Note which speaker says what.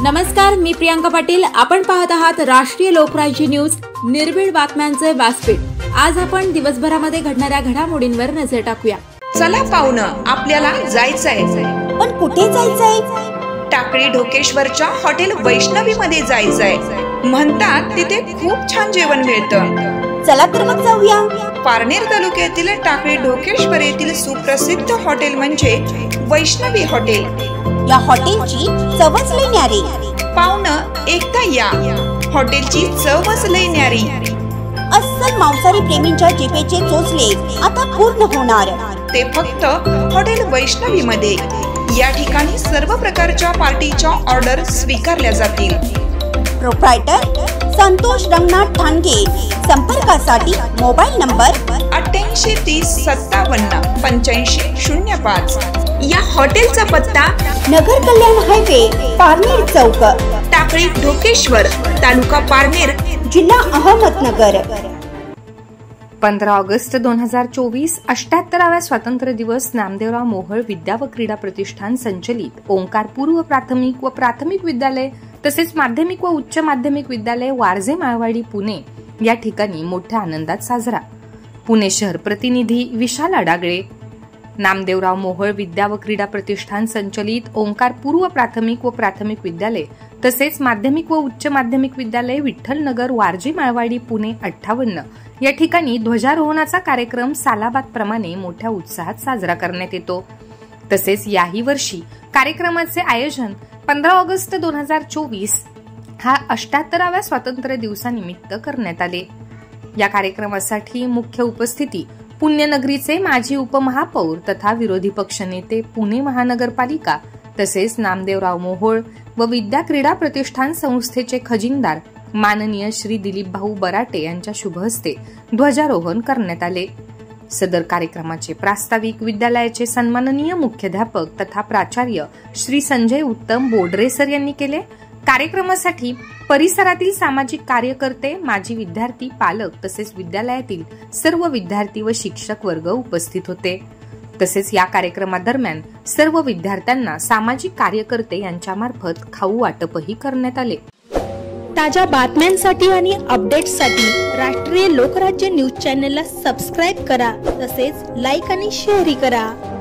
Speaker 1: नमस्कार, मी प्रियांका पाटील. आपण पाहत आहात राष्ट्रीय लोकराज्य न्यूज, निर्भीड बातम्यांचे व्यासपीठ. आज आपण दिवसभरामध्ये घडणाऱ्या घडामोडींवर नजर टाकूया.
Speaker 2: चला पाहुणं, आपल्याला जायचंय.
Speaker 3: पण कुठे जायचंय?
Speaker 2: टाकळी ढोकेश्वरच्या हॉटेल वैष्णवी मध्ये जायचंय. म्हणतात तिथे खूप छान जेवण मिळतं.
Speaker 3: चला तर मग जाऊया.
Speaker 2: पारनेर तालुक्यातील टाकळी ढोकेश्वर येथील सुप्रसिद्ध हॉटेल म्हणजे वैष्णवी हॉटेल.
Speaker 3: या हॉटेलची चवच लई न्यारी.
Speaker 2: पाहुणं, एकदा या. हॉटेलची चवच लई न्यारी.
Speaker 3: अस्सल मांसाहारी प्रेमींच्या जिभेचे चोचले आता पूर्ण होणार.
Speaker 2: ते फक्त हॉटेल वैष्णवी मध्ये. या ठिकाणी सर्व प्रकारच्या पार्टीच्या ऑर्डर स्वीकारल्या जातील.
Speaker 3: प्रोप्रायटर संतोष रंगनाथ ठाणगे. संपर्कासाठी मोबाईल नंबर
Speaker 2: 8830578505. या हॉटेलचा पत्ता
Speaker 3: नगर कल्याण हायवे, पारनेर चौक,
Speaker 2: टाकळी ढोकेश्वर, तालुका पारनेर,
Speaker 3: जिल्हा अहमदनगर.
Speaker 4: 15 ऑगस्ट 2024 78व्या स्वातंत्र्य दिवस नामदेवराव मोहोळ विद्या व क्रीडा प्रतिष्ठान संचलित ओंकार पूर्व प्राथमिक व प्राथमिक विद्यालय तसेच माध्यमिक व उच्च माध्यमिक विद्यालय वारजे माळवाडी पुणे या ठिकाणी मोठ्या आनंदात साजरा. पुणे शहर प्रतिनिधी विशाल अडागळे. नामदेवराव मोहोळ विद्या व क्रीडा प्रतिष्ठान संचलित ओंकार पूर्व प्राथमिक व प्राथमिक विद्यालय तसेच माध्यमिक व उच्च माध्यमिक विद्यालय विठ्ठलनगर वारजे माळवाडी पुणे 58 या ठिकाणी ध्वजारोहणाचा कार्यक्रम सालाबाद प्रमाणे मोठ्या उत्साहात साजरा करण्यात येतो. तसेच याही वर्षी कार्यक्रमाचे आयोजन 15 ऑगस्ट 2024 हा 78व्या स्वातंत्र्य दिवसानिमित्त करण्यात आले. या कार्यक्रमासाठी मुख्य उपस्थिती पुण्यनगरीचे माजी उपमहापौर तथा विरोधी पक्षनेते पुणे महानगरपालिका तसेच नामदेवराव मोहोळ व विद्या क्रीडा प्रतिष्ठान संस्थेचे खजिनदार माननीय श्री दिलीप भाऊ बराटे यांच्या शुभ हस्ते ध्वजारोहण करण्यात आले. सदर कार्यक्रमाचे प्रास्ताविक विद्यालयाचे सन्माननीय मुख्याध्यापक तथा प्राचार्य श्री संजय उत्तम बोडरेसर यांनी केले. कार्यक्रमासाठी परिसरातील सामाजिक कार्यकर्ते, माजी विद्यार्थी, पालक तसेच विद्यालयातील सर्व विद्यार्थी व शिक्षक वर्ग उपस्थित होते. तसेच या कार्यक्रमादरम्यान सर्व विद्यार्थ्यांना सामाजिक कार्यकर्ते यांच्यामार्फत खाऊ वाटपही करण्यात आले.
Speaker 5: ताज्या बातम्यांसाठी आणि अपडेट्ससाठी राष्ट्रीय लोकराज्य न्यूज चॅनलला सबस्क्राईब करा. तसेच लाईक आणि शेअरही करा.